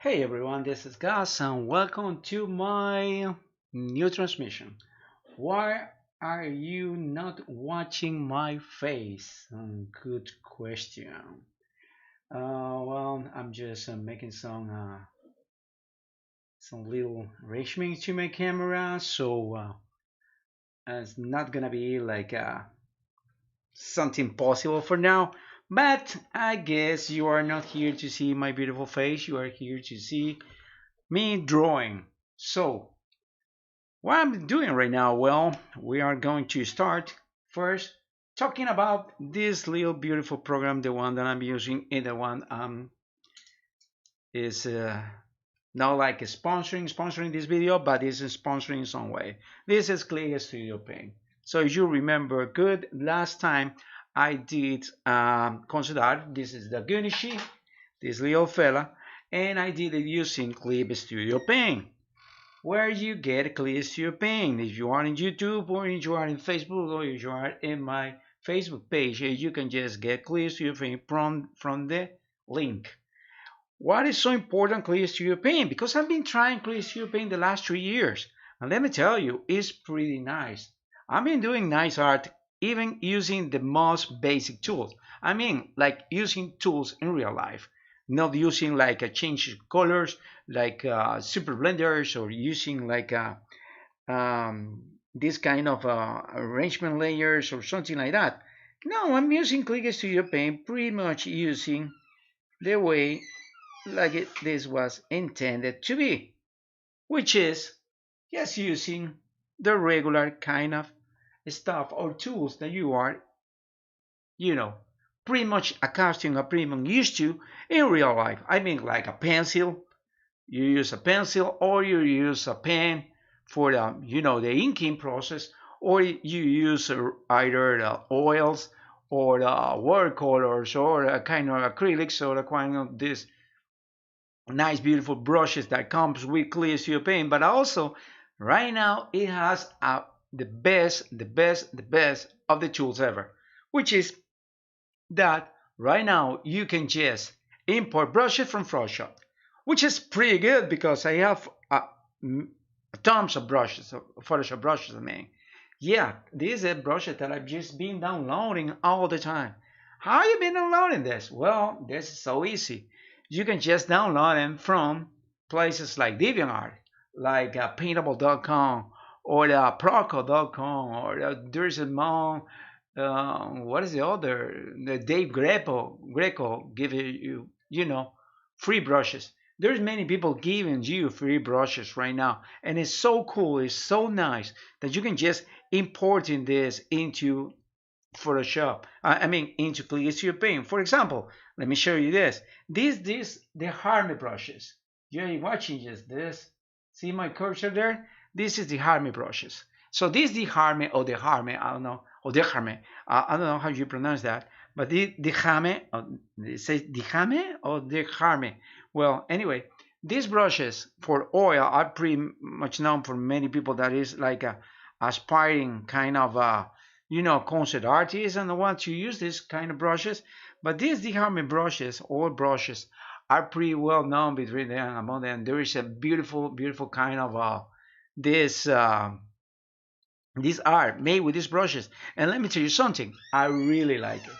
Hey everyone, this is Gus and welcome to my new transmission. Why are you not watching my face? Good question. I'm just making some little arrangements to my camera, so it's not gonna be like something possible for now. But I guess you are not here to see my beautiful face. You are here to see me drawing. So what I'm doing right now, well, we are going to start first talking about this little beautiful program, the one that I'm using, and the one is not like sponsoring this video, but is sponsoring in some way. This is Clipstudiopaint. So if you remember good, last time I did consider this is the Dogunishi, this little fella, and I did it using Clipstudiopaint where you get Clipstudiopaint. If you are in YouTube or if you are in Facebook or if you are in my Facebook page, you can just get Clipstudiopaint from the link. What is so important Clipstudiopaint? Because I've been trying Clipstudiopaint the last 3 years. And let me tell you, it's pretty nice. I've been doing nice art even using the most basic tools. I mean, like using tools in real life, not using like a change colors, like super blenders, or using like this kind of arrangement layers or something like that. No, I'm using Clipstudiopaint pretty much using the way this was intended to be, which is just using the regular kind of stuff or tools that you are, you know, pretty much accustomed or pretty much used to in real life. I mean, like a pencil, you use a pencil or you use a pen for the inking process, or you use either the oils or the watercolors or a kind of acrylics or a kind of this nice beautiful brushes that comes with Clipstudiopaint. But also right now it has the best of the tools ever, which is that right now you can just import brushes from Photoshop, which is pretty good because I have tons of brushes, Photoshop brushes. I mean, yeah, these are brushes that I've just been downloading all the time. How you been downloading this? Well, this is so easy. You can just download them from places like DeviantArt, like Paintable.com or Proco.com, or there's a more what is the other? The Dave Greco give you free brushes. There's many people giving you free brushes right now, and it's so cool. It's so nice that you can just importing this into Photoshop. I mean into Clipstudiopaint. For example, let me show you this. The Harmony brushes. You're watching just this. See my cursor there? This is the Harmony brushes. So this is the Harmony or the Harmony. I don't know. Or the Harmony. I don't know how you pronounce that. But the Harmony. It says the Harmony or the Harmony. Well, anyway, these brushes for oil are pretty much known for many people. That is like a aspiring kind of concept artists and the ones who use this kind of brushes. But these deharmony brushes, all brushes, are pretty well known between them and among them. There is a beautiful, beautiful kind of this this art made with these brushes. And let me tell you something, I really like it.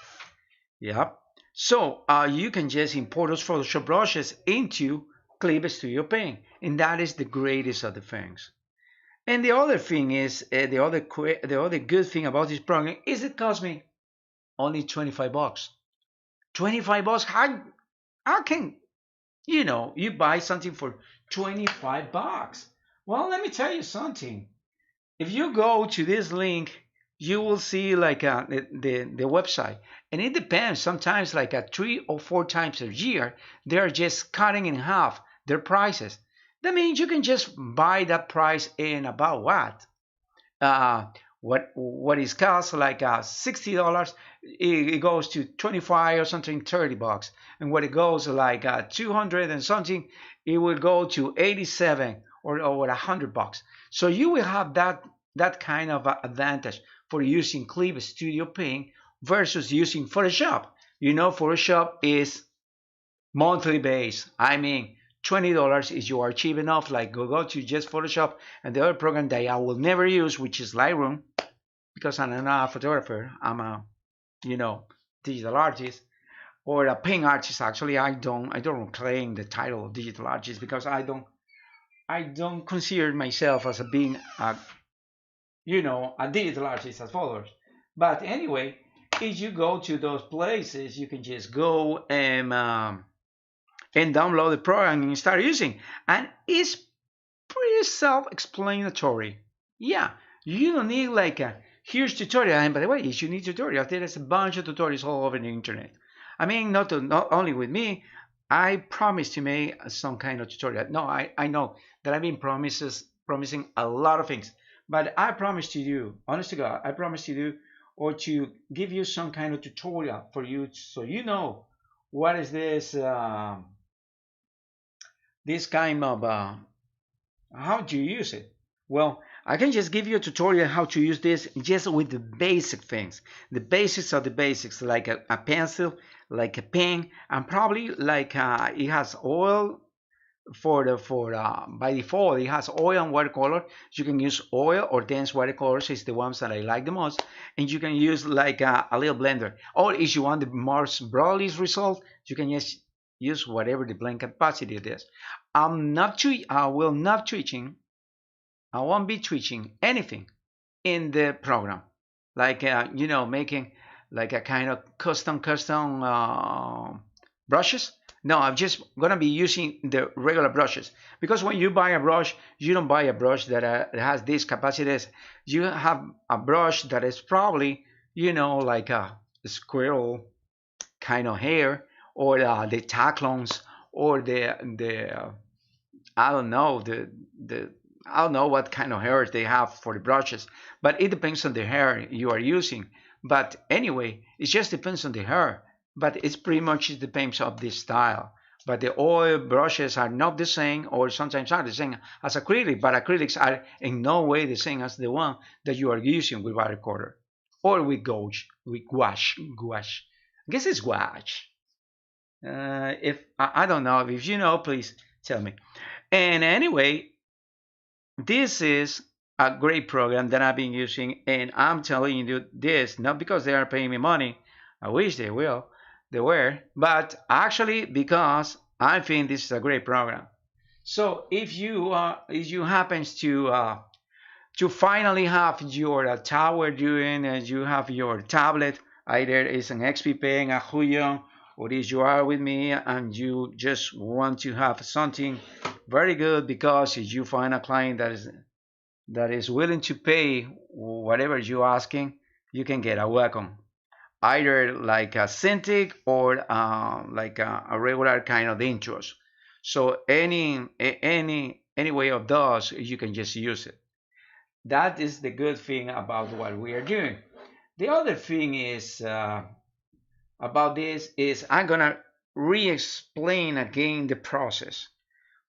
Yeah. So you can just import those Photoshop brushes into Clipstudiopaint, and that is the greatest of the things. And the other thing is, the other good thing about this program is it cost me only 25 bucks. 25 bucks? How can, you buy something for 25 bucks? Well, let me tell you something. If you go to this link, you will see like the website. And it depends. Sometimes like 3 or 4 times a year, they're just cutting in half their prices. That means you can just buy that price in about uh, what is cost like $60, it goes to 25 or something 30 bucks, and when it goes like 200 and something, it will go to 87 or 100 bucks. So you will have that kind of advantage for using Clipstudiopaint versus using Photoshop. Photoshop is monthly base. I mean, $20 if you are cheap enough, like go to just Photoshop and the other program that I will never use, which is Lightroom, because I'm not a photographer. I'm a, you know, digital artist or a paint artist. Actually, I don't claim the title of digital artist because I don't consider myself as a being a digital artist as followers. But anyway, if you go to those places, you can just go and download the program and start using. And it's pretty self-explanatory. Yeah, you don't need like a here's tutorial. And by the way, if you need tutorials, there is a bunch of tutorials all over the internet. I mean, not only with me. I promise to make some kind of tutorial. No, I know that I've been promising a lot of things, but I promise to you, honest to God, I promise to do or to give you some kind of tutorial for you so you know what is this kind of how to use it. Well, I can just give you a tutorial how to use this just with the basic things, the basics of the basics, like a pencil, like a pen, and probably like it has oil for by default it has oil and watercolor. You can use oil or dense watercolors is the ones that I like the most, and you can use like a little blender. Or if you want the most broadly result, you can just use whatever the blend capacity it is. I will not twitching. I won't be twitching anything in the program, like making like a kind of custom brushes. No, I'm just gonna be using the regular brushes because when you buy a brush, you don't buy a brush that has these capacities. You have a brush that is probably like a squirrel kind of hair, or the tacklons, or the I don't know the I don't know what kind of hair they have for the brushes, but it depends on the hair you are using. But anyway, it just depends on the hair. But it's pretty much it depends on the style. But the oil brushes are not the same, or sometimes are the same as acrylic. But acrylics are in no way the same as the one that you are using with watercolor or with gouache. I guess it's gouache. If I don't know, if you know, please tell me. And anyway, this is a great program that I've been using, and I'm telling you this not because they are paying me money. I wish they were, but actually because I think this is a great program. So if you happens to finally have your tower doing, and you have your tablet, either it's an XP Pen, a Huion, or if you are with me and you just want to have something very good, because if you find a client that is willing to pay whatever you're asking, you can get a Wacom, either like a Cintiq or like a regular kind of intros. So any way of those, you can just use it. That is the good thing about what we are doing. The other thing is about this is I'm gonna re-explain again the process.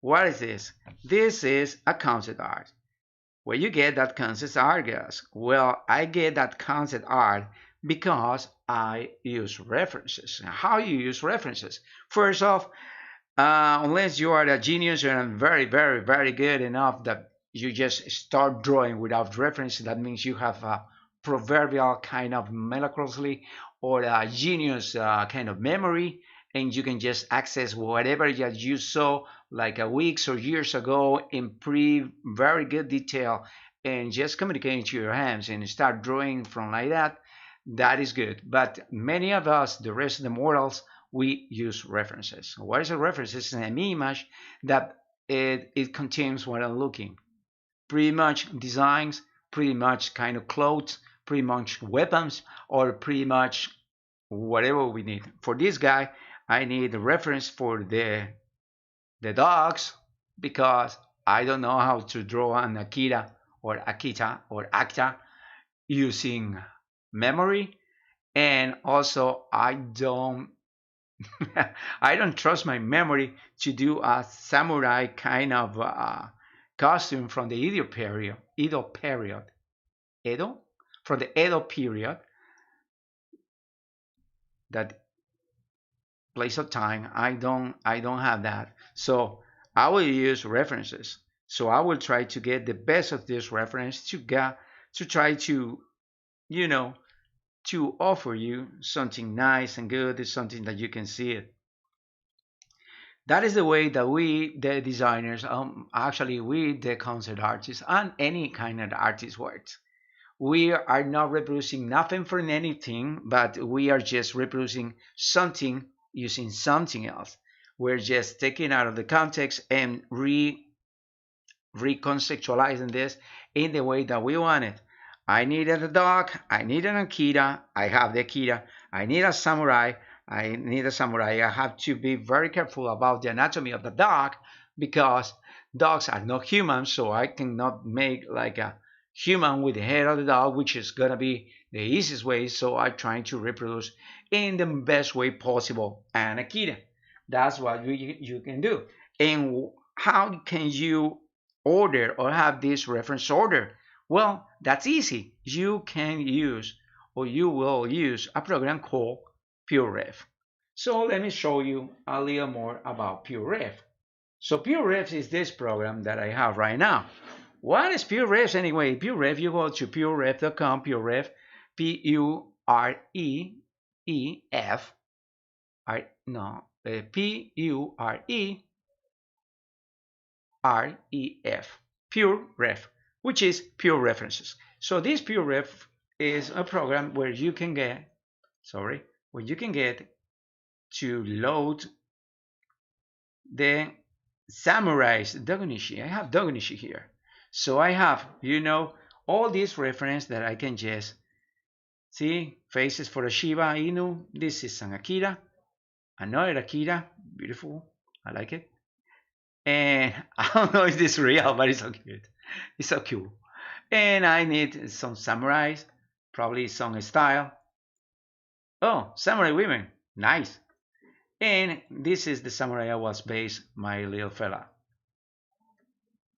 What is this? This is a concept art. Where you get that concept art, guys? Well, I get that concept art because I use references. How you use references? First off, unless you are a genius and very, very, very good enough that you just start drawing without reference, that means you have a proverbial kind of melancholy or a genius kind of memory, and you can just access whatever you saw like a weeks or years ago in very good detail, and just communicate to your hands and start drawing from like that. That is good. But many of us, the rest of the mortals, we use references. What is a reference? It's an image that it contains what I'm looking. Pretty much designs, pretty much kind of clothes, pretty much weapons, or pretty much whatever we need. For this guy, I need a reference for the dogs, because I don't know how to draw an Akira or Akita or Acta using memory. And also I don't trust my memory to do a samurai kind of costume from the Edo, from the Edo period, that place of time. I don't have that. So I will use references. So I will try to get the best of this reference to try to, you know, to offer you something nice and good, something that you can see it. That is the way that we, the designers, actually we, the concept artists, and any kind of artist works. We are not reproducing nothing from anything, but we are just reproducing something using something else. We're just taking out of the context and reconceptualizing this in the way that we want it. I needed a dog, I need an Akira, I have the Akira, I need a samurai, I need a samurai. I have to be very careful about the anatomy of the dog because dogs are not humans, so I cannot make like a human with the head of the dog, which is gonna be the easiest way. So I'm trying to reproduce in the best way possible an Akira. That's what you can do. And how can you order or have this reference order? Well, that's easy. You can use or you will use a program called PureRef. So let me show you a little more about PureRef. So PureRef is this program that I have right now. What is PureRef anyway? PureRef, you go to pureref.com, PureRef, P-U-R-E-E-F, no, P-U-R-E-R-E-F, PureRef, which is pure references. So this PureRef is a program where you can get, to load the Samurai's Dogunishi. I have Dogunishi here. So I have, all these references that I can just see. Faces for a Shiba Inu. This is an Akira. Another Akira. Beautiful. I like it. And I don't know if this is real, but it's so cute. It's so cool. And I need some samurais. Probably some style. Oh, samurai women. Nice. And this is the samurai I was based, my little fella.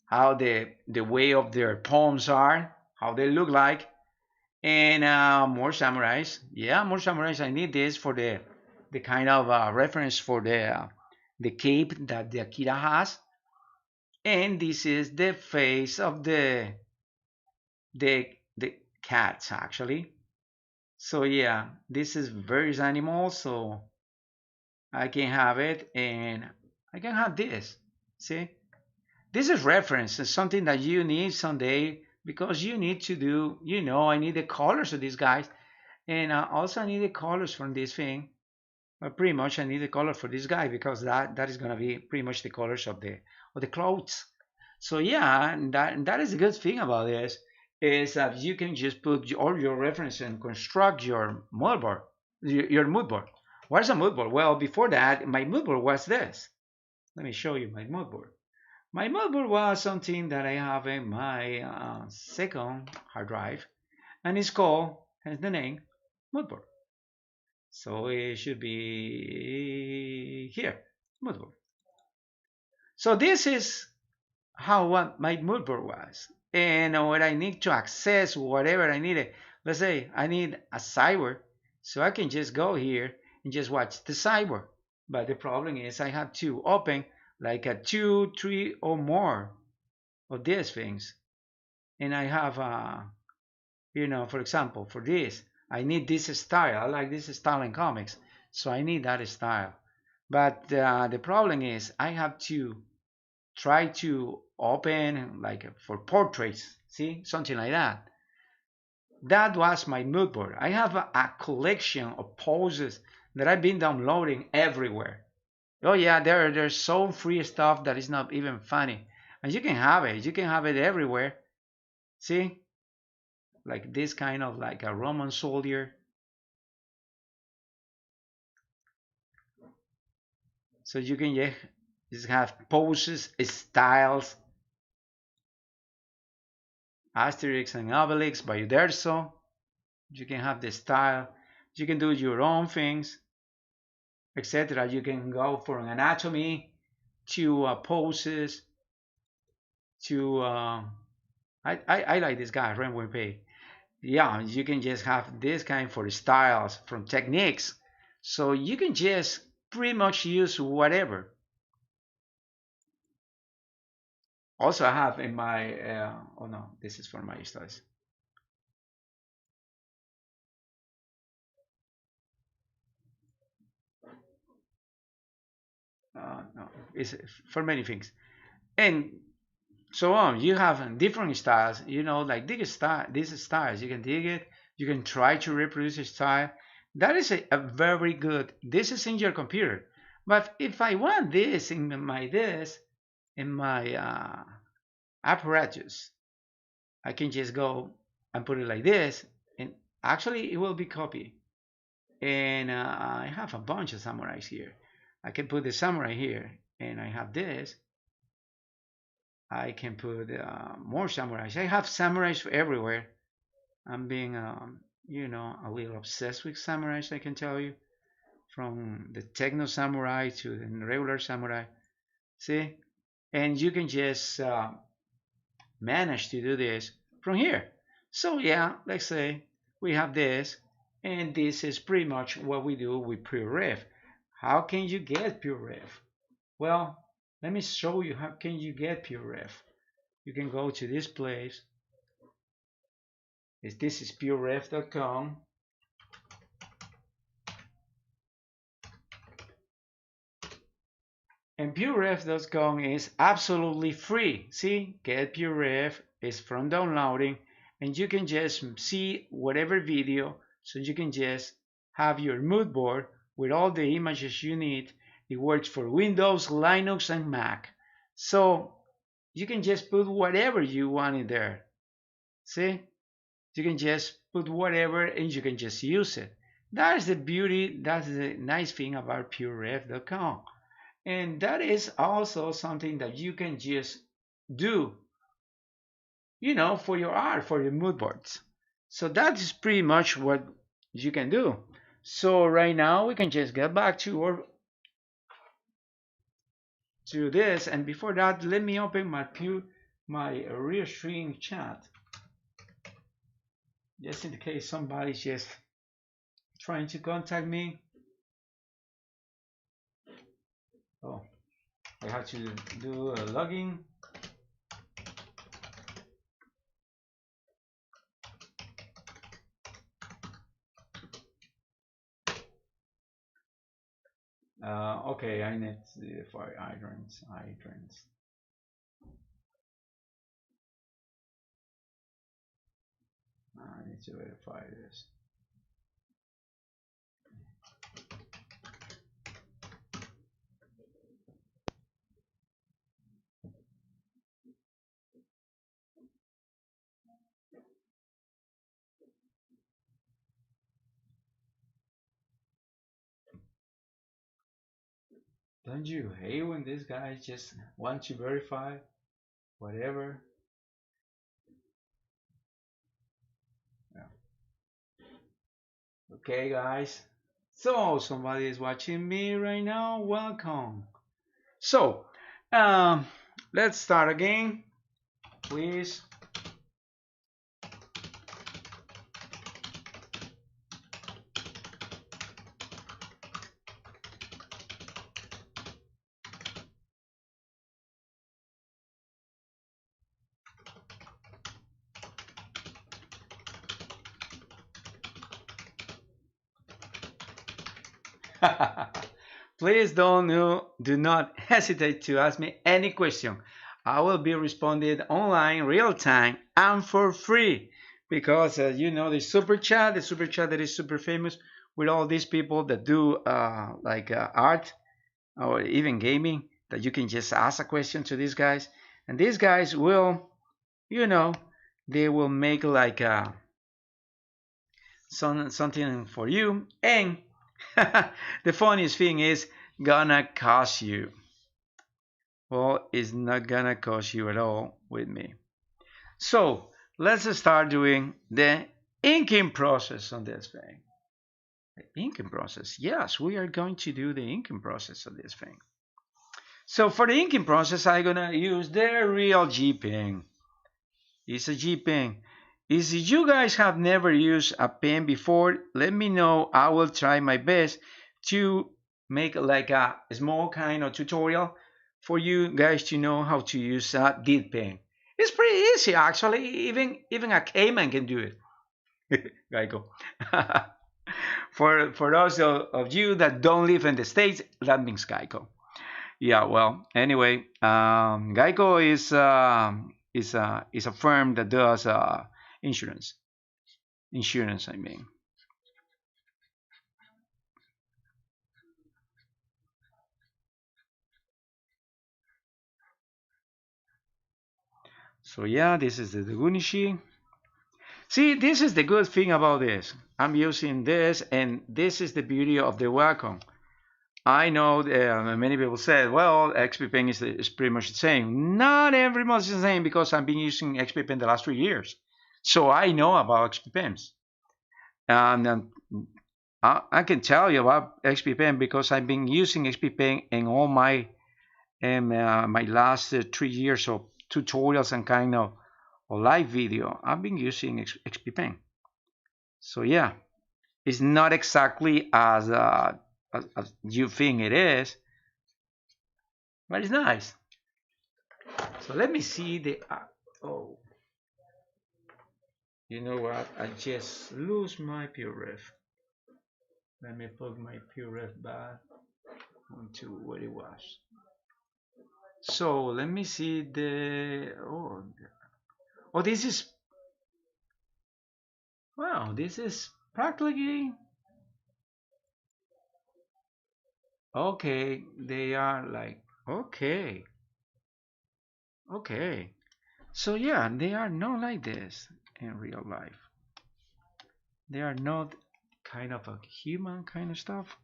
How the way of their palms are, how they look like, and more samurais. Yeah, more samurais. I need this for the kind of reference for the cape that the Akira has. And this is the face of the cats actually. So yeah, this is various animals. So I can have it, and I can have this. See, this is reference. It's something that you need someday because you need to do. I need the colors of these guys, and also I need the colors from this thing. But pretty much I need the color for this guy because that is gonna be pretty much the colors of the clothes. So yeah, and that is a good thing about this is that you can just put all your reference and construct your mood board, your mood board. What is a mood board? Well, before that, my mood board was this. Let me show you my mood board. My mood board was something that I have in my second hard drive, and it's called, has the name, mood board. So it should be here, mood board. So this is how what my mood board was. And when I need to access whatever I needed, let's say I need a cyber, so I can just go here and just watch the cyber. But the problem is I have to open like a 2, 3 or more of these things. And I have, for example, for this, I need this style. I like this style in comics, so I need that style. But the problem is I have to try to open like for portraits, see, something like that. That was my mood board. I have a collection of poses that I've been downloading everywhere. Oh yeah, there's some free stuff that is not even funny, and you can have it. You can have it everywhere. See, like this kind of like a Roman soldier. So you can just have poses, styles, Asterix and Obelix by Uderzo. You can have the style. You can do your own things, etc. You can go from anatomy to poses to I like this guy, Renwei Pei. Yeah, you can just have this kind for styles from techniques. So you can just pretty much use whatever. Also, I have in my, oh no, this is for my studies. No, it's for many things. And so on. You have different styles, you know, like dig a style, these styles. You can dig it. You can try to reproduce a style. That is a very good. This is in your computer. But if I want this in my apparatus, I can just go and put it like this, and actually it will be copied. And I have a bunch of samurais here. I can put the samurai here, and I have this. I can put more samurais. I have samurais everywhere. I'm being, you know, a little obsessed with samurais, I can tell you. From the techno samurai to the regular samurai. See? And you can just manage to do this from here. So yeah, let's say we have this, and this is pretty much what we do with PureRef. How can you get PureRef? Well, let me show you how can you get PureRef. You can go to this place. This is pureref.com. And pureref.com is absolutely free. See, get PureRef is from downloading, and you can just see whatever video, so you can just have your mood board with all the images you need. It works for Windows, Linux, and Mac. So you can just put whatever you want in there. See? You can just put whatever and you can just use it. That's the beauty, that's the nice thing about pureref.com. And that is also something that you can just do, you know, for your art, for your mood boards. So that is pretty much what you can do. So right now we can just get back to this, and before that, let me open my real stream chat, just in case somebody's just trying to contact me. Oh, I have to do a login. Okay, I need to for hydrants. I need to verify this. Don't you hate when these guys just want to verify whatever? Yeah. Okay, guys. So somebody is watching me right now. Welcome. So, um, let's start again, please. Please do not hesitate to ask me any question. I will be responding online, real time, and for free. Because you know the super chat that is super famous with all these people that do art or even gaming. That you can just ask a question to these guys, and these guys will, you know, they will make like something for you, and the funniest thing is gonna cost you. Well, it's not gonna cost you at all with me. So let's start doing the inking process on this thing. The inking process. Yes, we are going to do the inking process on this thing. So for the inking process, I'm gonna use the real G-Pen. It's a G-Pen. If you guys have never used a pen before, let me know. I will try my best to make like a small kind of tutorial for you guys to know how to use deep paint. It's pretty easy actually. Even a caveman can do it. Geico. For those of you that don't live in the States, that means Geico. Yeah, well, anyway, Geico is a firm that does insurance. Insurance, I mean. So yeah, this is the Dogunishi. See, this is the good thing about this. I'm using this, and this is the beauty of the Wacom. I know many people said, well, XP Pen is pretty much the same. Not every much the same because I've been using XP Pen the last 3 years. So I know about XP Pens. And I can tell you about XP Pen because I've been using XP Pen in all my last 3 years of tutorials and kind of live video. I've been using XP Pen. So yeah, it's not exactly as you think it is, but it's nice. So let me see the. Oh, you know what? I just lose my puref. Let me put my puref back onto where it was. So let me see the. Oh, this is. Wow, this is practically. Okay, they are like. Okay, okay. So yeah, they are not like this in real life. They are not kind of a human kind of stuff.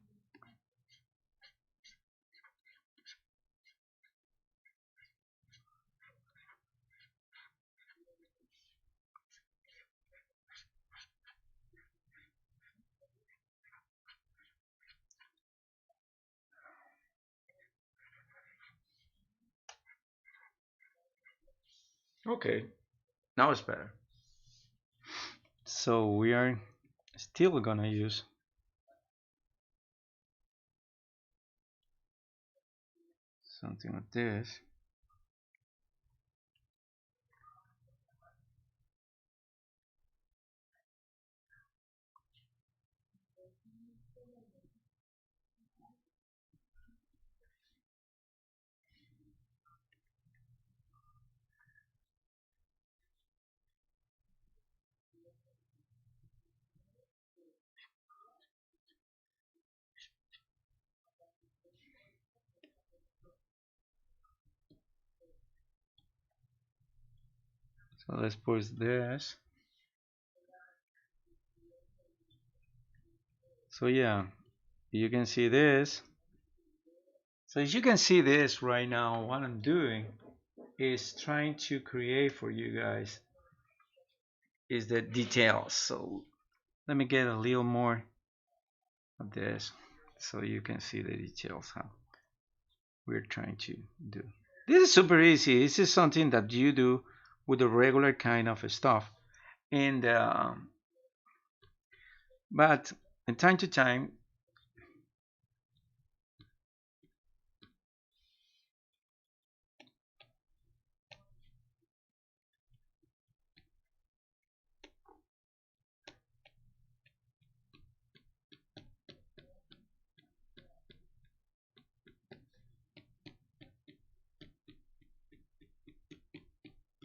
Okay, now it's better. So we are still gonna use something like this. So let's push this. So yeah, you can see this. So as you can see this right now, what I'm doing is trying to create for you guys is the details. So let me get a little more of this so you can see the details how we're trying to do. This is super easy. This is something that you do with the regular kind of stuff. And but in time to time,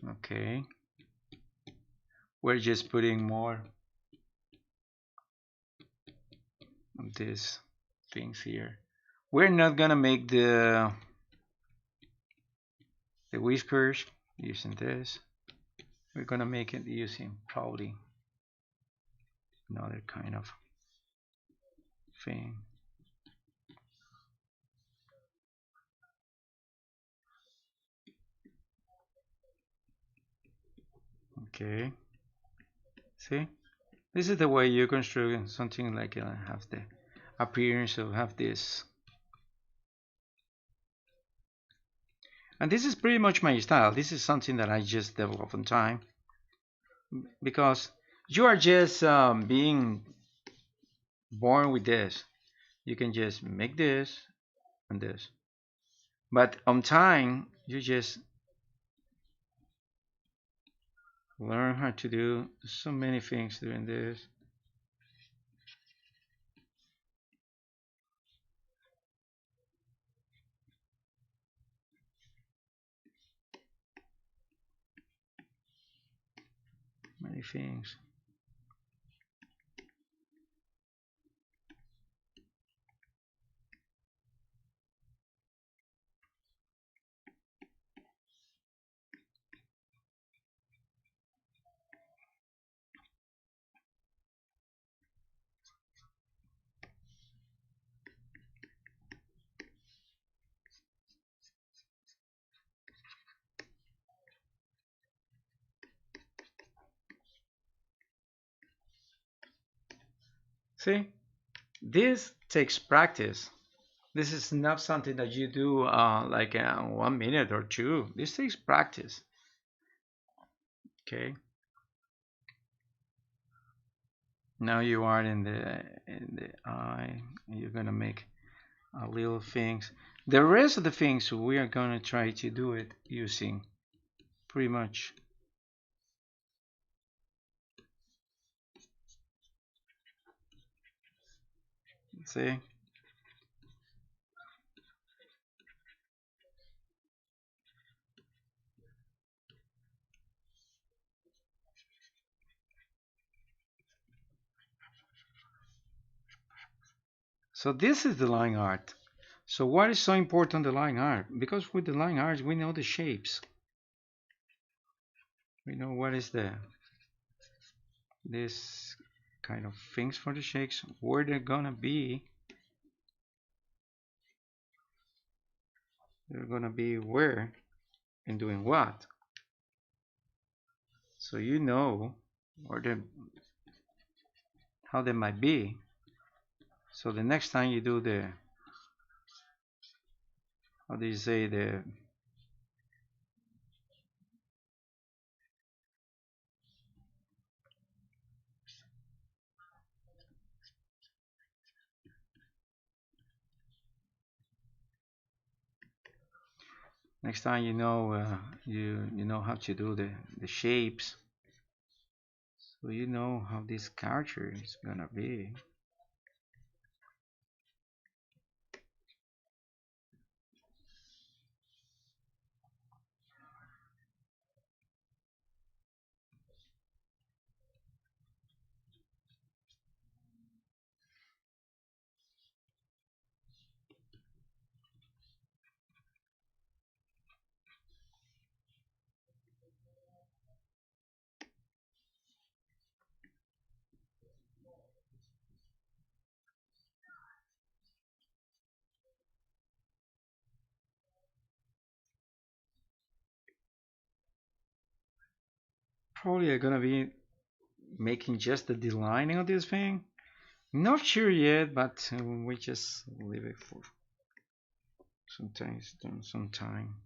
okay, we're just putting more of these things here. We're not gonna make the whiskers using this. We're gonna make it using probably another kind of thing. Okay, see, this is the way you construct something like have the appearance of have this. And this is pretty much my style. This is something that I just developed in time because you are just being born with this. You can just make this and this. But on time, you just learn how to do so many things doing this. Many things. See, this takes practice. This is not something that you do like 1 minute or two. This takes practice. Okay. Now you are in the eye. You're gonna make little things. The rest of the things we are gonna try to do it using pretty much. See. So this is the line art. So what is so important the line art? Because with the line art we know the shapes. We know what is this kind of things for the shapes, where they're gonna be. They're gonna be where and doing what. So you know where they how they might be. So the next time you do the, how do you say, the next time you know you know how to do the shapes, so you know how this character is gonna be. Probably I'm gonna be making just the delining of this thing. Not sure yet, but we just leave it for sometimes some time.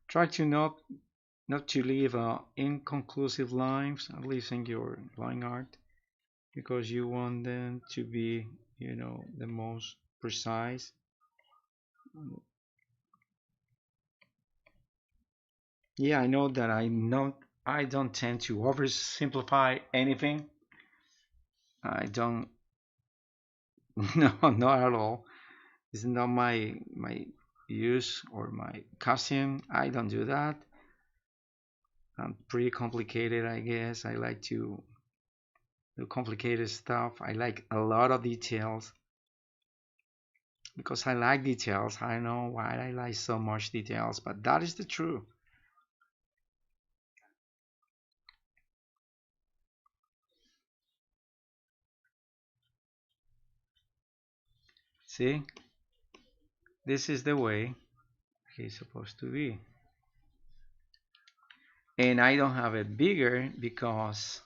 Try to not to leave inconclusive lines, at least in your line art, because you want them to be, the most precise. Yeah, I know that I don't tend to oversimplify anything. I don't. No, not at all. It's not my use or my custom. I don't do that. I'm pretty complicated, I guess. I like to do complicated stuff. I like a lot of details because I like details. I don't know why I like so much details, but that is the truth. See, this is the way he's supposed to be. And I don't have it bigger because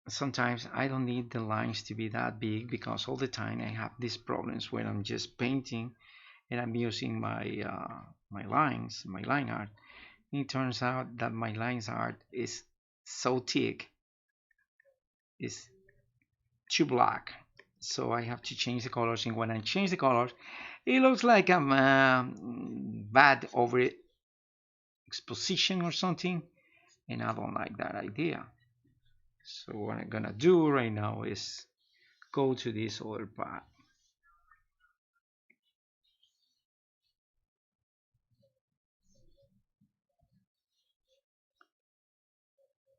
sometimes I don't need the lines to be that big, because all the time I have these problems when I'm just painting and I'm using my lines, my line art. It turns out that my lines art is so thick, it's too black. So I have to change the colors, and when I change the colors, it looks like I'm bad over exposition or something, and I don't like that idea. So what I'm gonna do right now is go to this other part.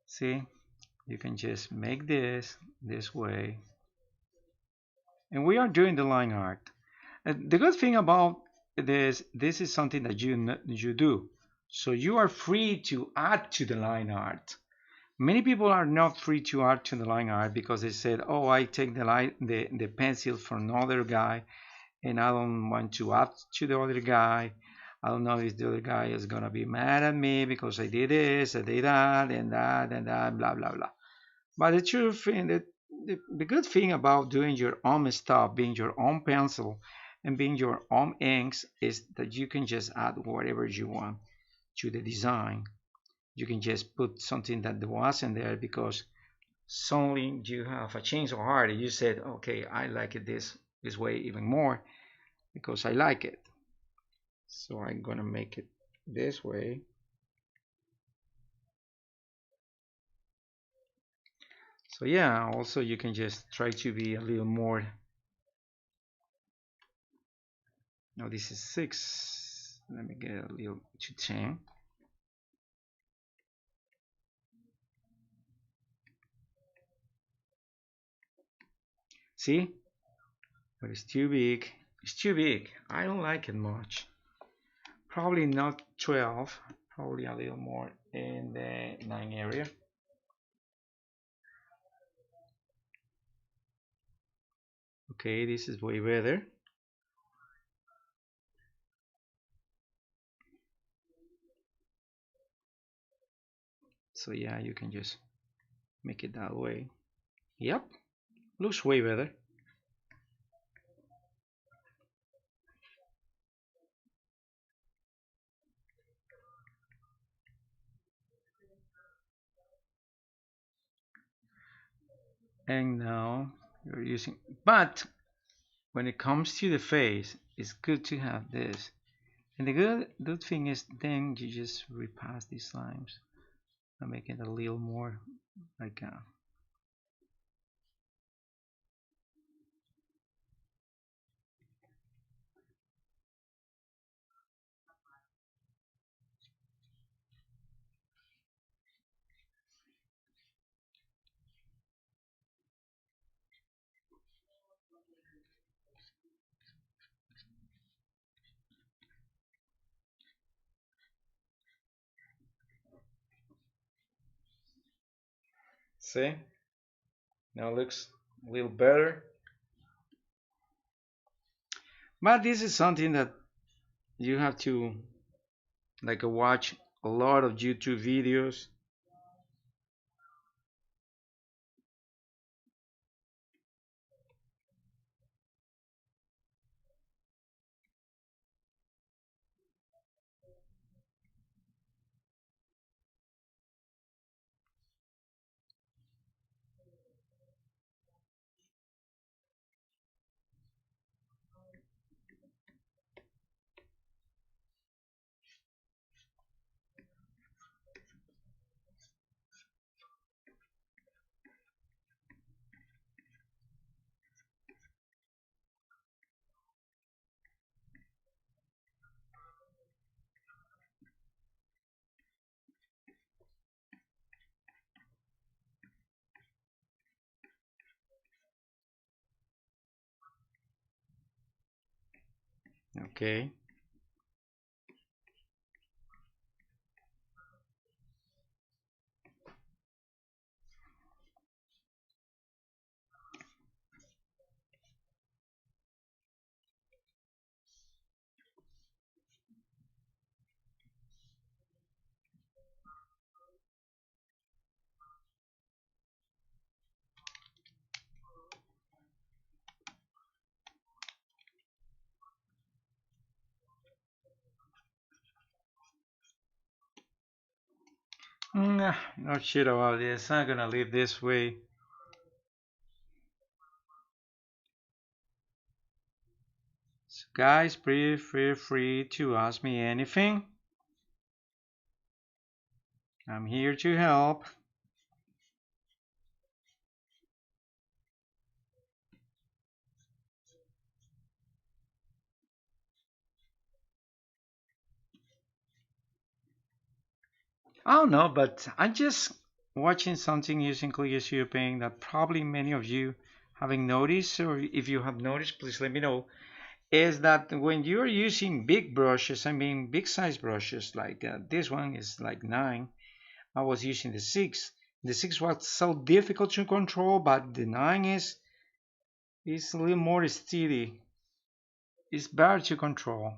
See, you can just make this way, and we are doing the line art. The good thing about this is something that you do, so you are free to add to the line art. Many people are not free to add to the line art because they said, "Oh, I take the pencil from another guy, and I don't want to add to the other guy. I don't know if the other guy is gonna be mad at me because I did this, I did that, and that, blah blah blah." But the truth and the good thing about doing your own stuff, being your own pencil, and being your own inks is that you can just add whatever you want to the design. You can just put something that wasn't there because suddenly you have a change of heart. You said, "Okay, I like it this way even more because I like it." So I'm gonna make it this way. So yeah, also you can just try to be a little more. Now this is 6. Let me get a little to 10. See? But it's too big. It's too big. I don't like it much. Probably not 12. Probably a little more in the 9 area. Okay, this is way better. So yeah, you can just make it that way. Yep, looks way better. And now you're using, but when it comes to the face, it's good to have this. And the good thing is then you just repass these lines and make it a little more like see, now it looks a little better. But this is something that you have to like watch a lot of YouTube videos. Okay. Not sure about this. I'm gonna leave this way. So guys, please feel free to ask me anything. I'm here to help. I don't know, but I'm just watching something using Clipstudiopaint that probably many of you haven't noticed, or if you have noticed, please let me know. Is that when you're using big brushes, I mean big size brushes, like this one is like 9. I was using the 6. The 6 was so difficult to control, but the 9 is a little more steady. It's better to control,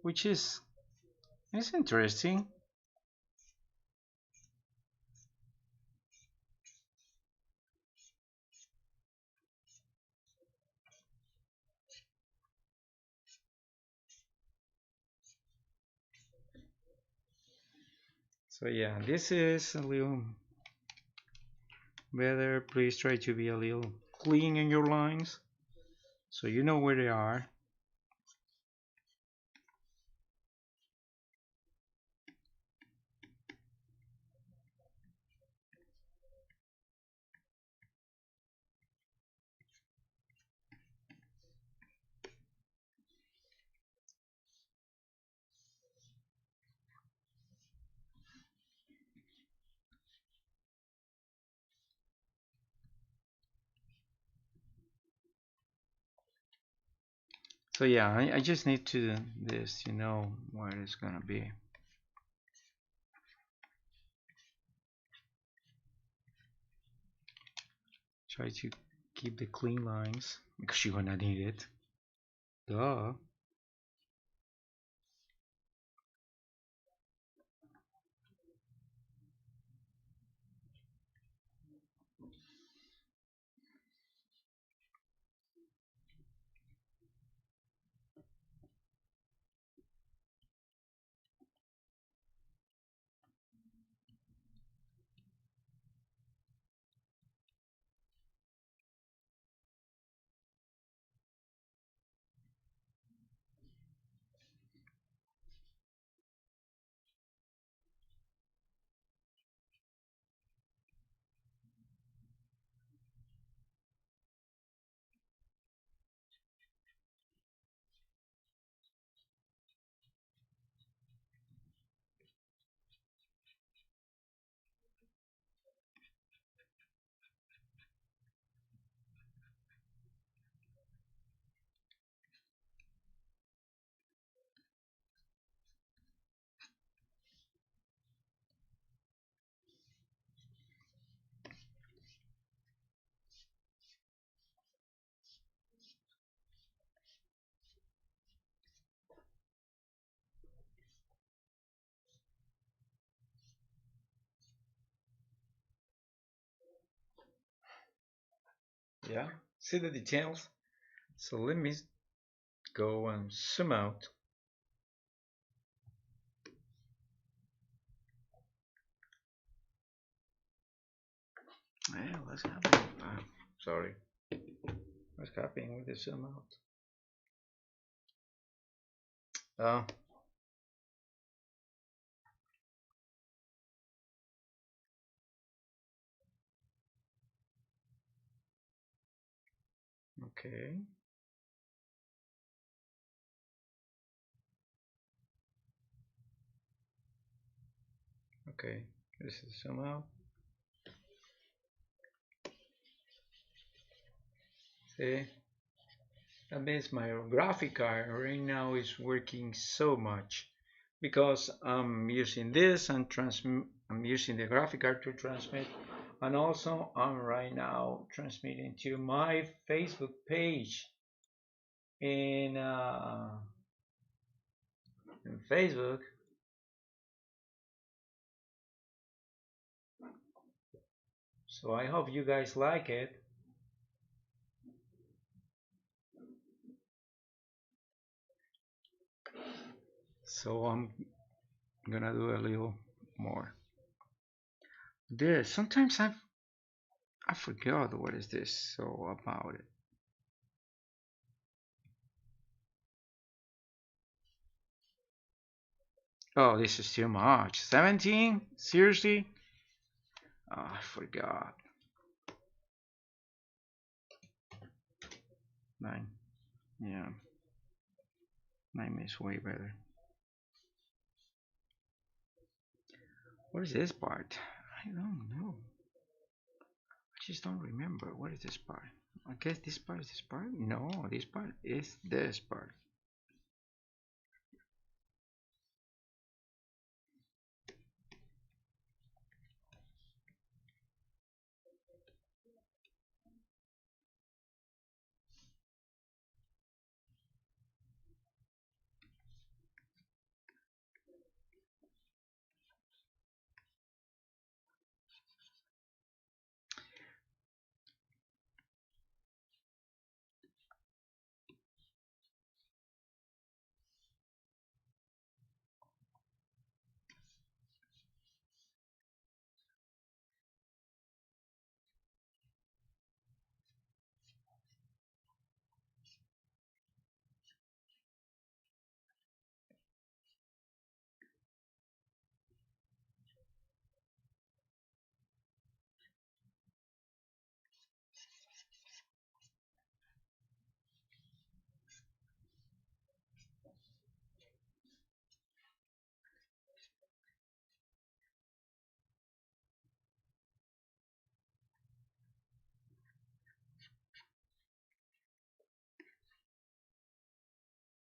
which is interesting. So yeah, this is a little better. Please try to be a little clean in your lines so you know where they are. So yeah, I just need to do this, you know where it's gonna be. Try to keep the clean lines because you're gonna need it. Duh. Yeah, see the details. So let me go and zoom out. Yeah, what's happening? Sorry. What's happening with the zoom out? Oh, okay. Okay, this is zoom out. See, that means my graphic card right now is working so much because I'm using this and I'm using the graphic card to transmit, and also I'm right now transmitting to my Facebook page in Facebook. So I hope you guys like it. So I'm gonna do a little more. this. Sometimes I forgot what is this so about it. Oh, this is too much. 17? Seriously? Oh, I forgot. 9. Yeah, 9 is way better. What is this part? I don't know. I just don't remember. What is this part? I guess this part is this part? No, this part is this part.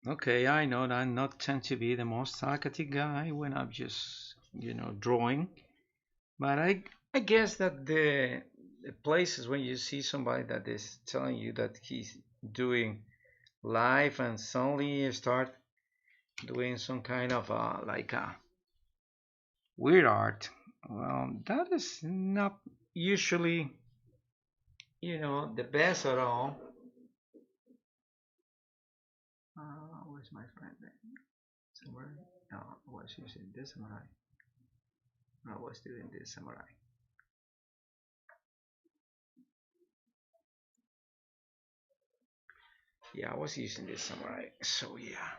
Okay, I know that I not tend to be the most talkative guy when I'm just, drawing. But I guess that the places when you see somebody that is telling you that he's doing live and suddenly you start doing some kind of like a weird art, well, that is not usually, the best at all. Where's my friend? Samurai? No, I was using this samurai. I was doing this samurai. Yeah, I was using this samurai. So yeah.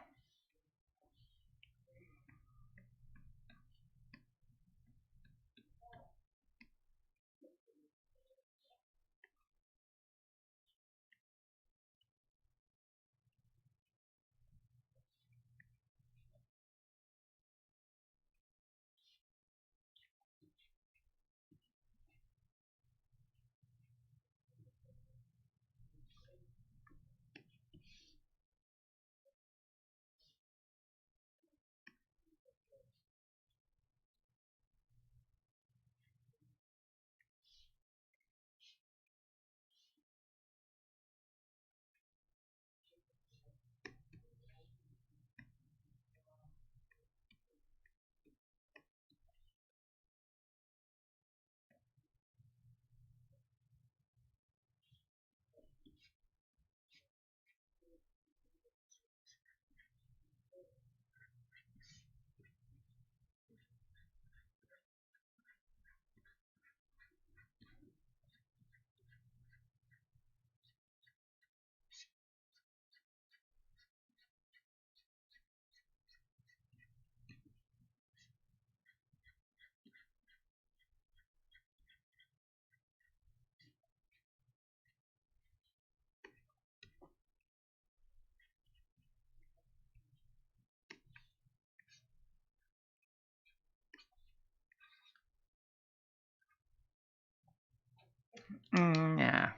Yeah,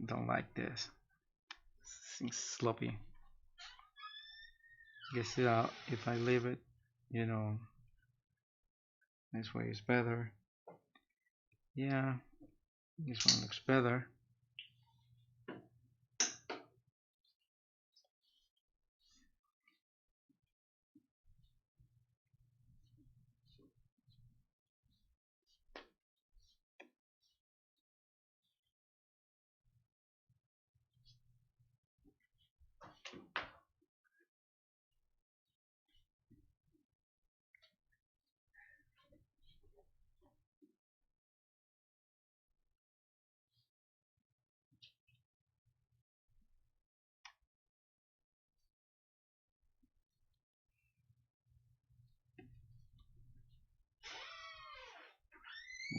don't like this. Seems sloppy. Guess if I leave it, you know, this way is better. Yeah, this one looks better.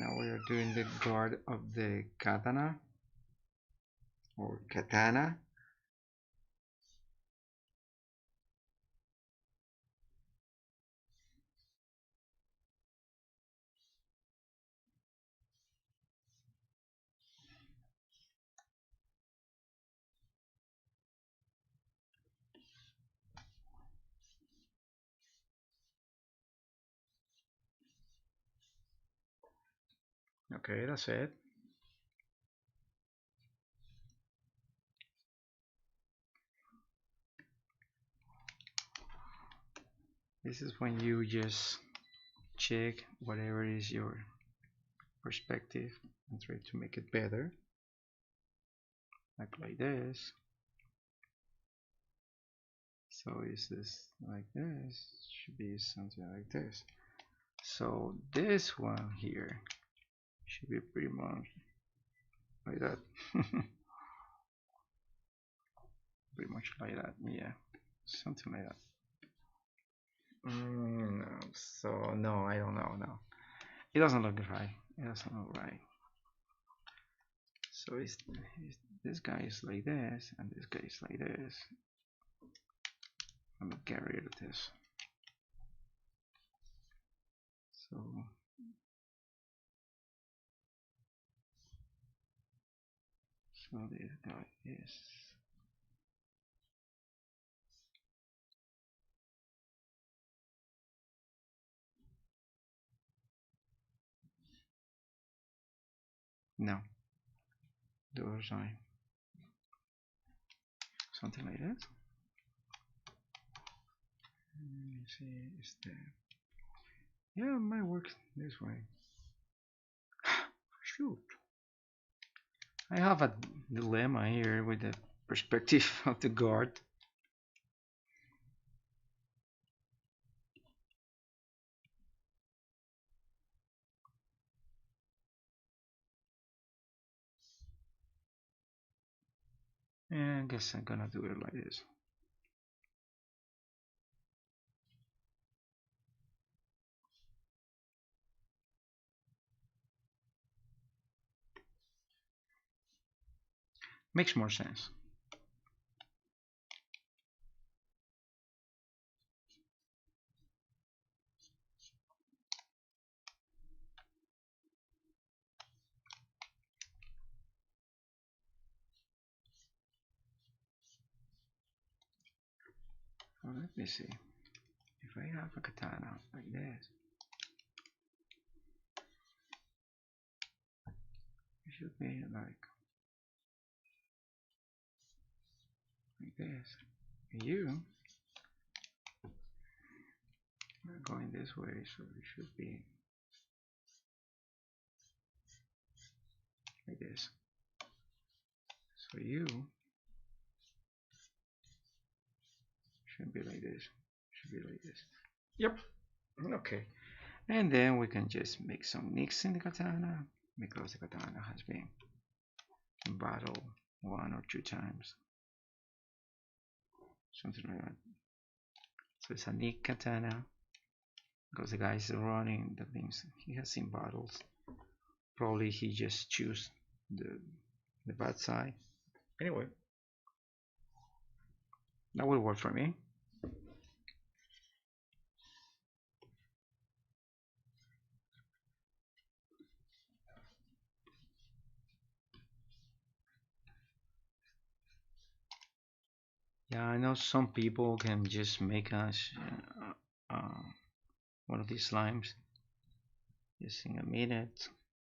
Now we are doing the guard of the katana or katana. Okay, that's it. This is when you just check whatever is your perspective and try to make it better, like this. So is this like this? Should be something like this. So this one here should be pretty much like that. Pretty much like that, yeah, something like that. No, so no, I don't know. No, it doesn't look right. It doesn't look right. So this guy is like this, and this guy is like this. Let me get rid of this. So this guy is no, the other side, something like that. Let me see, is there? Yeah, it might work this way. Shoot, I have a dilemma here with the perspective of the guard. Yeah, I guess I'm gonna do it like this. Makes more sense. Well, let me see. If I have a katana like this, it should be like this. You are going this way, so it should be like this. So you should be like this. Should be like this. Yep. Okay. And then we can just make some nicks in the katana because the katana has been in battle 1 or 2 times. Something like that. So it's a nick katana because the guy is running. That means he has seen battles. Probably he just choose the bad side. Anyway, that will work for me. Yeah, I know some people can just make us one of these slimes just in a minute,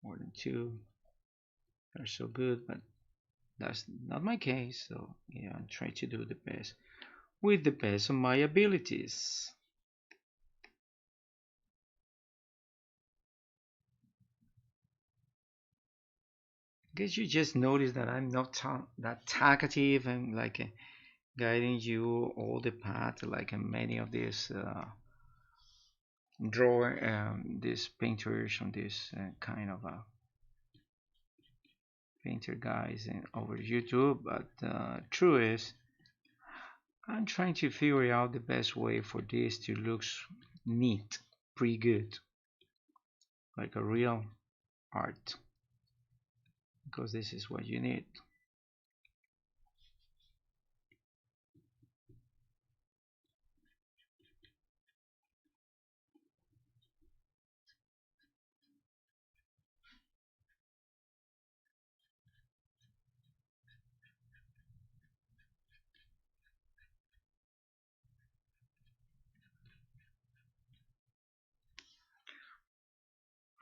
more than 2. They're so good, but that's not my case. So yeah, I'm trying to do the best with the best of my abilities. I guess you just noticed that I'm not that talkative and like guiding you all the path like many of these these painters on this kind of painter guys over YouTube. But true is, I'm trying to figure out the best way for this to look neat, pretty good, like a real art, because this is what you need.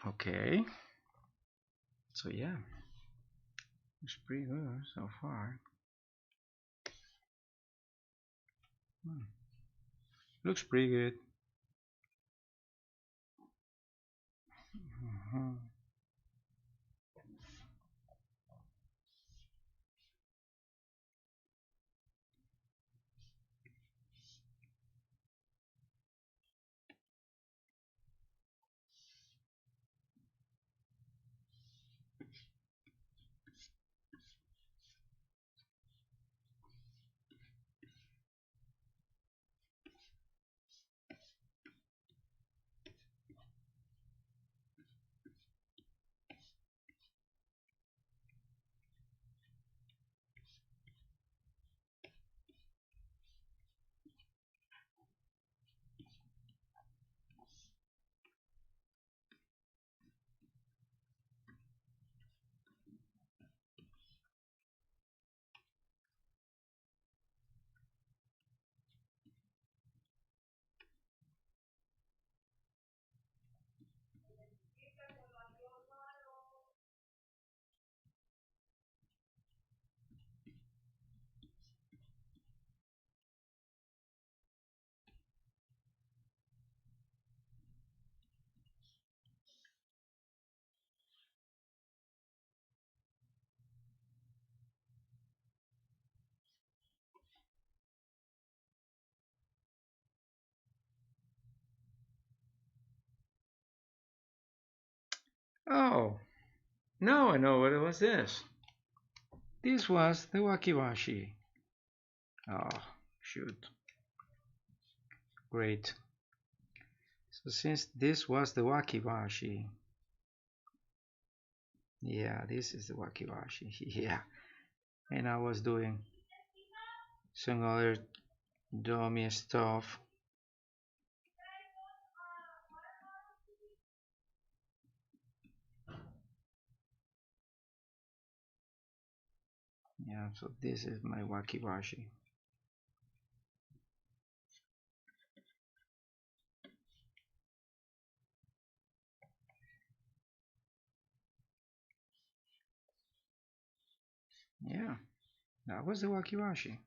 Okay, so yeah, it's pretty good so far. Looks pretty good. Mhm. Oh, now I know what it was this. This was the wakiwashi. Oh, shoot. Great. So since this was the wakiwashi, yeah, this is the wakiwashi. Yeah, and I was doing some other dummy stuff. Yeah, so this is my wakiwashi. Yeah, that was the wakiwashi.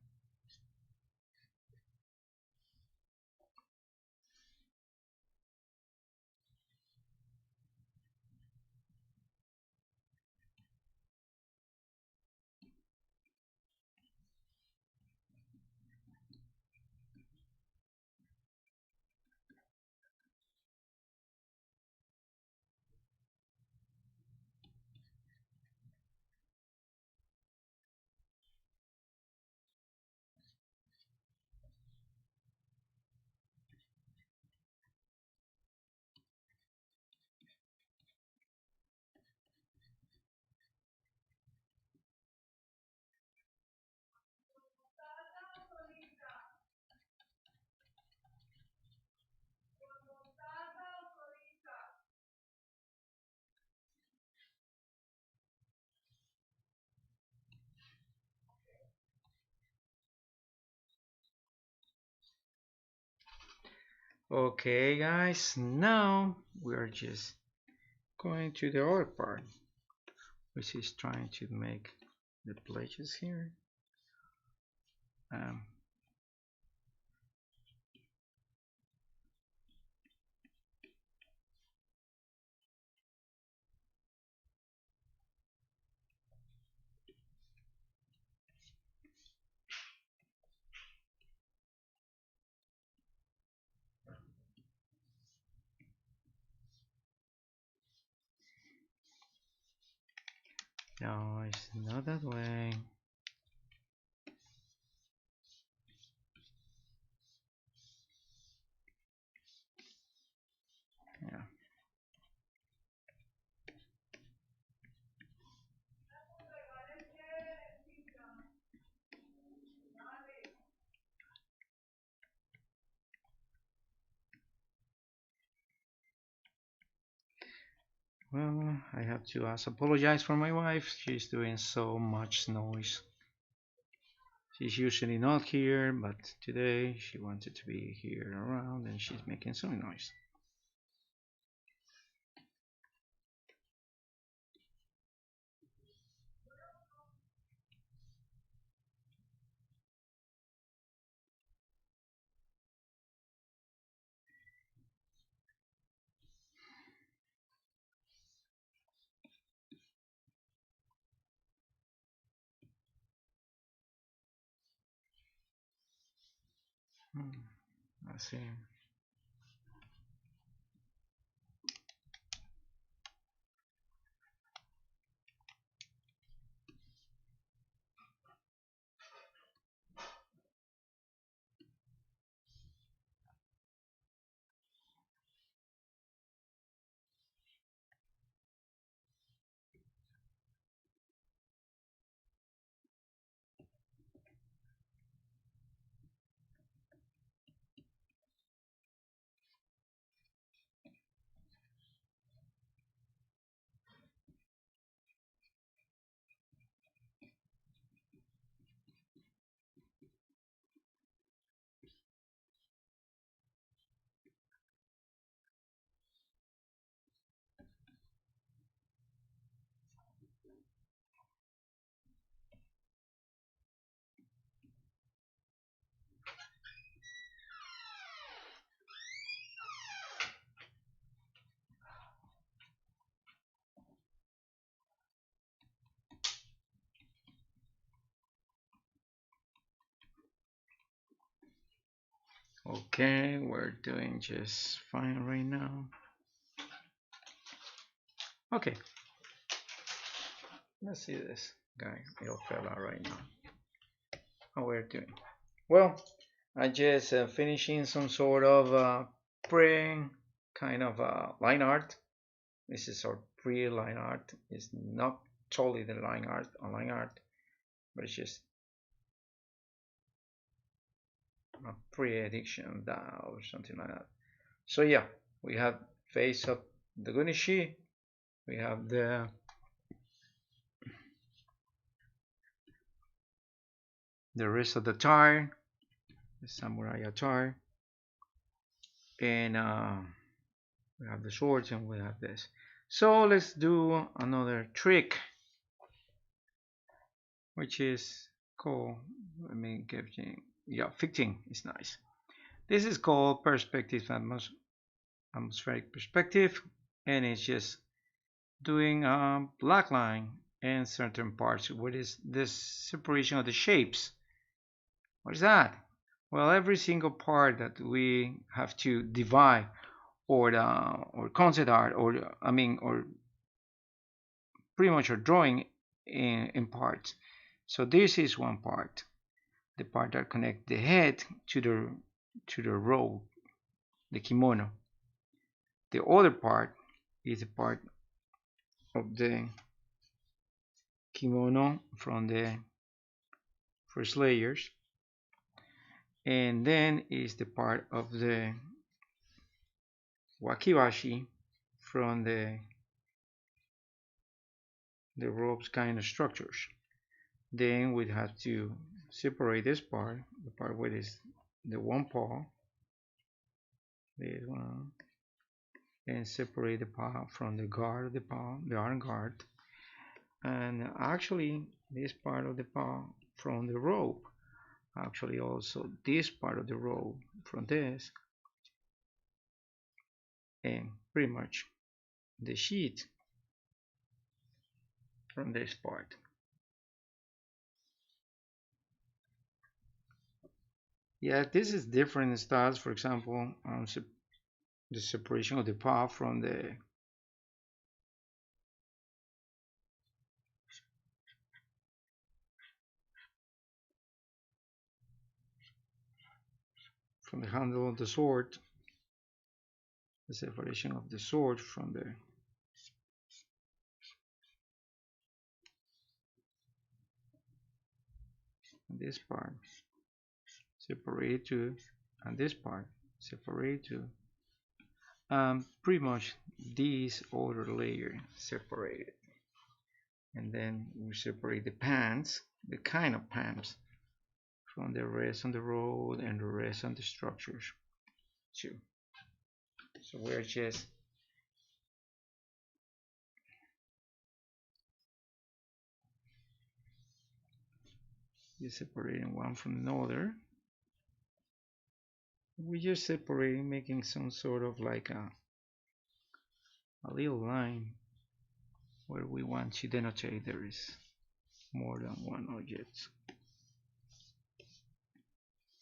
Okay, guys, now we are just going to the other part, which is trying to make the places here. Um, no, it's not that way. Yeah. Well, I have to apologize for my wife. She's doing so much noise. She's usually not here, but today she wanted to be here around and she's making some noise. Let's see. Okay, we're doing just fine right now. Okay, let's see this guy, little fella right now. How we're doing? Well, I just finishing some sort of pre kind of line art. This is our pre-line art. It's not totally the line art, online art, but it's just a pre-edition or something like that. So yeah, we have face of the Dogunishi. We have the rest of the attire, the samurai attire, and we have the swords, and we have this. So let's do another trick, which is called, let me give you, yeah, fitting is nice. This is called perspective, atmospheric perspective, and it's just doing a black line in certain parts. What is this separation of the shapes? What is that? Well, every single part that we have to divide or concept art or pretty much our drawing in parts. So this is one part, the part that connects the head to the robe, the kimono. The other part is a part of the kimono from the first layers, and then is the part of the wakibashi from the robe's kind of structures. Then we'd have to separate this part, the part where is the one paw, this one, and separate the paw from the guard of the paw, the arm guard, and actually this part of the paw from the robe, actually also this part of the robe from this, and pretty much the sheet from this part. Yeah, this is different styles. For example, the separation of the paw from the handle of the sword, the separation of the sword from this part, separate to, and this part separate to. Pretty much this outer layer separated, and then we separate the pants, the kind of pants, from the rest on the road and the rest on the structures too. So we're just separating one from another. We just separating, making some sort of like a little line where we want to denotate there is more than one object.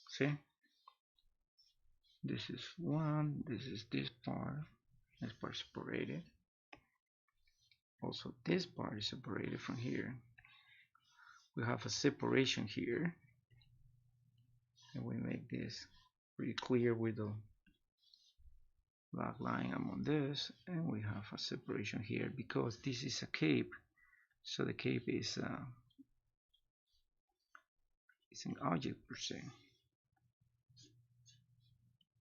See, this is one, this is this part separated. Also this part is separated from here. We have a separation here, and we make this pretty clear with the black line among this, and we have a separation here because this is a cape, so the cape is an object per se.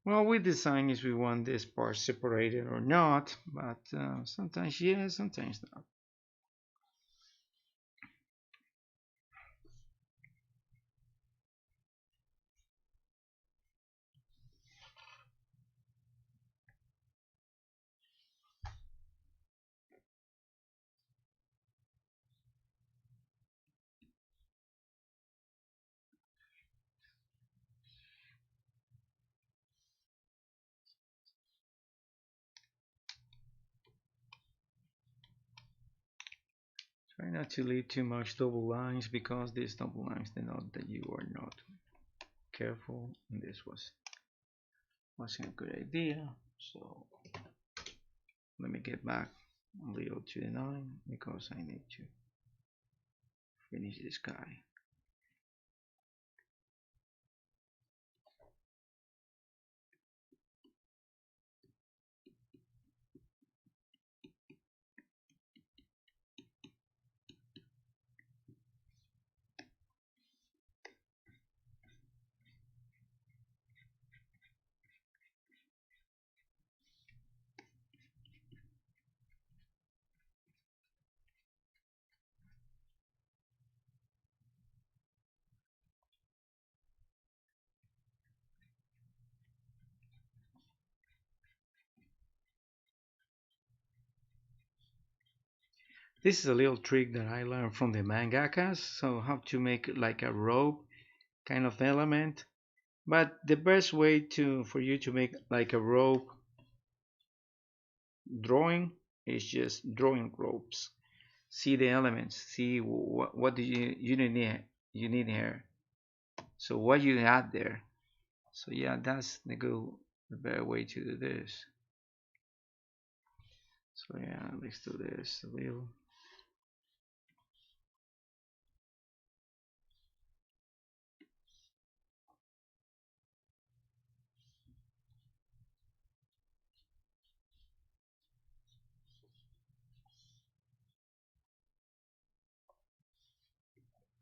Well, we design if we want this part separated or not, but sometimes yes, sometimes not. Try not to leave too much double lines because these double lines denote that you are not careful, and this wasn't a good idea. So let me get back a little to the 9 because I need to finish this guy. This is a little trick that I learned from the mangakas, so how to make like a rope kind of element. But the best way for you to make like a rope drawing is just drawing ropes. See the elements, see what do you need here. So what you add there. So yeah, that's the better way to do this. So yeah, let's do this a little.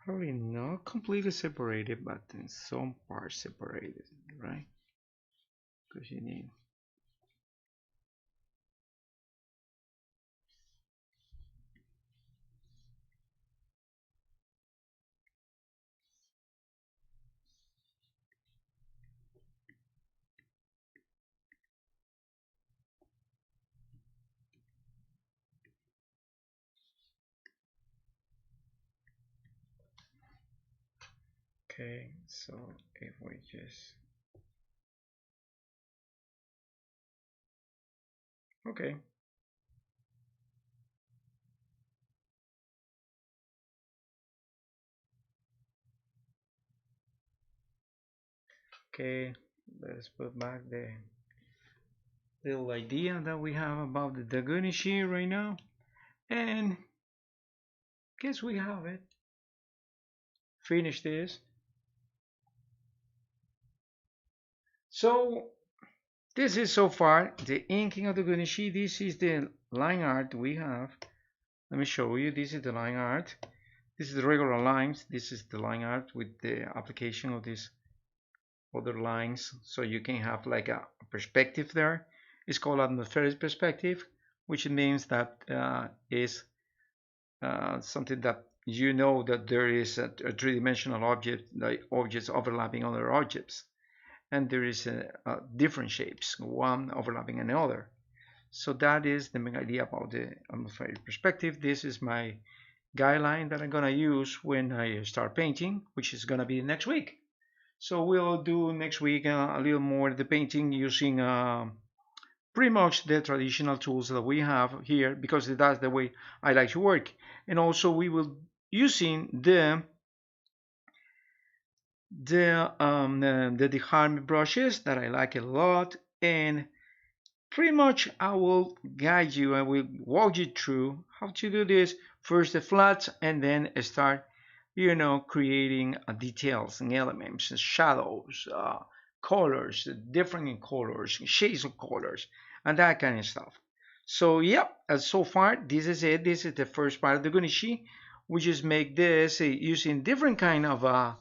Probably not completely separated, but in some parts separated, right? Because you need. Okay, so if we just. Okay. Okay, let's put back the little idea that we have about the Dogunishi right now, and guess we have it. Finish this. So this is so far the inking of the Dogunishi. This is the line art we have. Let me show you. This is the line art. This is the regular lines. This is the line art with the application of these other lines, so you can have like a perspective there. It's called atmospheric perspective. which means that is something that you know that there is a three-dimensional object, like objects overlapping other objects, and there is different shapes, one overlapping another. So that is the main idea about the atmospheric perspective. This is my guideline that I'm gonna use when I start painting, which is gonna be next week. So we'll do next week a little more of the painting using pretty much the traditional tools that we have here, because that's the way I like to work. And also we will using the deharm brushes that I like a lot, and pretty much I will guide you, I will walk you through how to do this. First the flats, and then start, creating details and elements and shadows, colors, different colors, shades of colors, and that kind of stuff. So yeah, so far this is it. This is the first part of the Dogunishi. We just make this using different kind of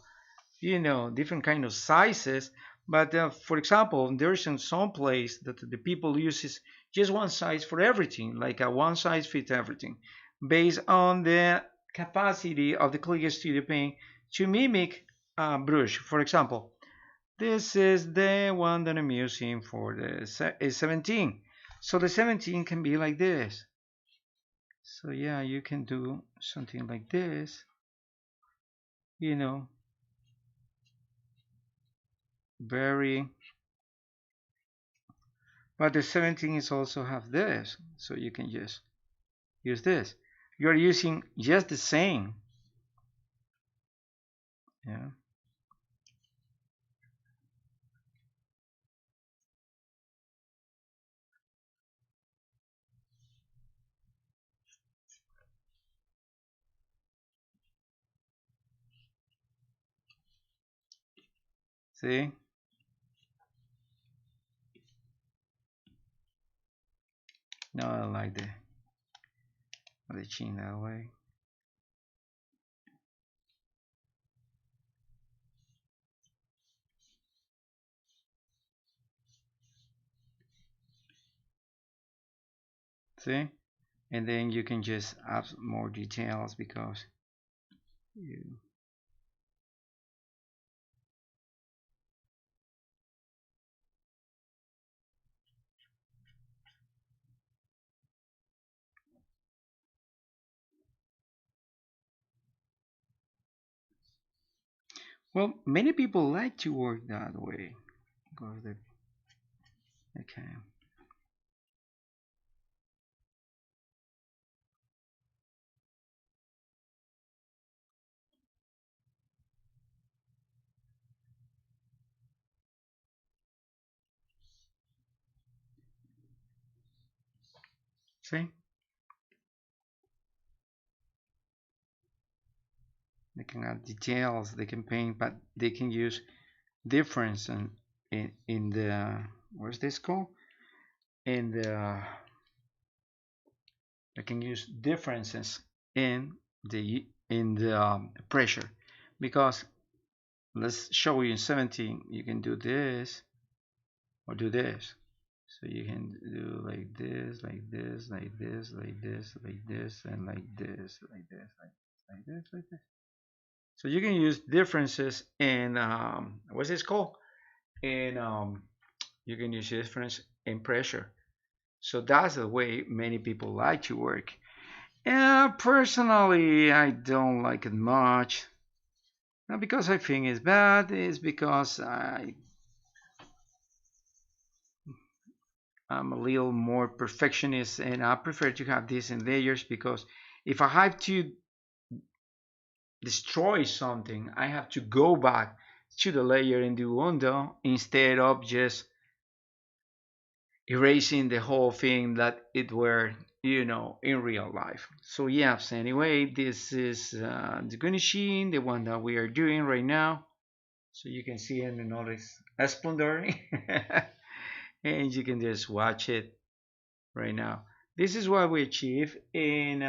different kind of sizes. But for example, there's in some place that the people uses just one size for everything, like a one size fits everything, based on the capacity of the Clipstudiopaint to mimic a brush. For example, this is the one that I'm using for the 17. So the 17 can be like this. So yeah, you can do something like this, you know, very. But the 17 is also have this, so you can just use this. You're using just the same. Yeah. See? No, I like the chin that way. See? And then you can just add more details because you. Well, many people like to work that way because they. Okay. See? They can add details, they can paint, but they can use difference in the, what's this called? In the, they can use differences in the pressure, because let's show you in 17 you can do this or do this. So you can do like this, like this, like this, like this, like this, and like this, like this, like this, like this. So you can use differences in what's this called? In you can use difference in pressure. So that's the way many people like to work. Yeah, personally, I don't like it much. Not because I think it's bad, it's because I'm a little more perfectionist and I prefer to have this in layers, because if I have to destroy something, I have to go back to the layer and do undo instead of just erasing the whole thing that it were, in real life. So yes, anyway, this is the Dogunishi, the one that we are doing right now. So you can see it in all its splendor. And you can just watch it right now. This is what we achieved in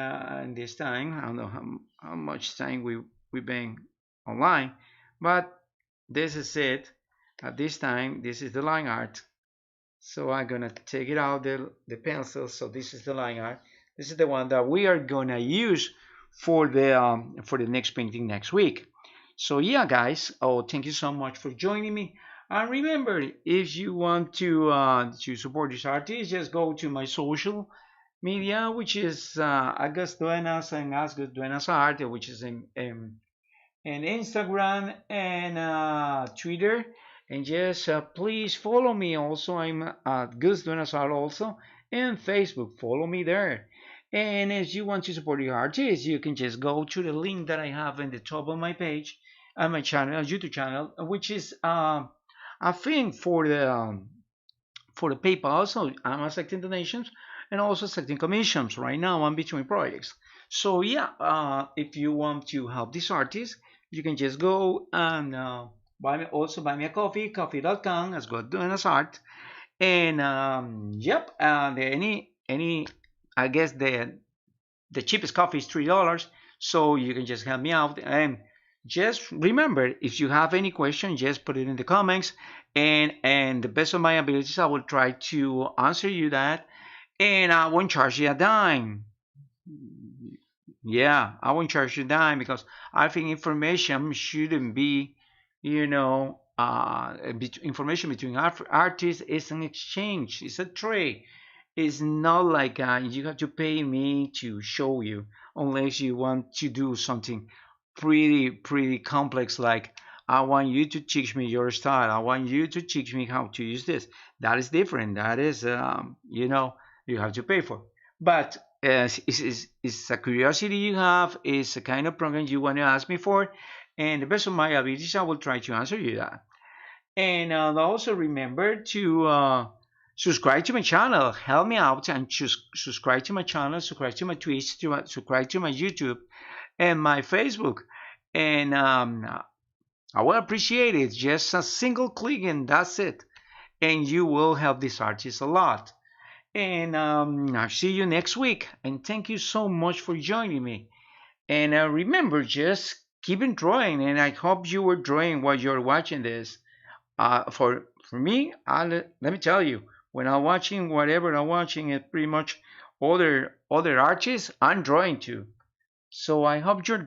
this time. I don't know how much time we've been online, but this is it. At this time, this is the line art. So I'm gonna take it out the pencil. So this is the line art. This is the one that we are gonna use for the next painting next week. So yeah, guys. Oh, thank you so much for joining me. And remember, if you want to support this artist, just go to my social media, which is Agus Duenas and Agus Duenas Art, which is in Instagram and Twitter. And just please follow me also. I'm Gus Duenas Art also. And Facebook, follow me there. And if you want to support your artist, you can just go to the link that I have in the top of my page on my channel, YouTube channel, which is a thing for the PayPal. So I'm accepting donations and also accepting commissions. Right now, I'm between projects. So yeah, if you want to help this artist, you can just go and buy me a coffee, coffee.com, as good doing as art. And yep, any I guess the cheapest coffee is $3, so you can just help me out. And just remember, if you have any question, just put it in the comments, and the best of my abilities, I will try to answer you that, and I won't charge you a dime. Yeah, I won't charge you a dime because I think information shouldn't be, information between artists is an exchange, it's a trade. It's not like you have to pay me to show you, unless you want to do something pretty complex, like I want you to teach me your style. I want you to teach me how to use this. That is different. That is, you have to pay for. But it's a curiosity you have. It's a kind of program you want to ask me for, and the best of my abilities, I will try to answer you that. And also remember to subscribe to my channel. Help me out and just subscribe to my channel, subscribe to my Twitch, subscribe to my YouTube and my Facebook. And I will appreciate it. Just a single click and that's it. And you will help this artist a lot. And I'll see you next week. And thank you so much for joining me. And remember, just keep on drawing. And I hope you were drawing while you're watching this. For me, let me tell you, when I'm watching whatever I'm watching, it's pretty much other artists I'm drawing to. So I hope you're drawing.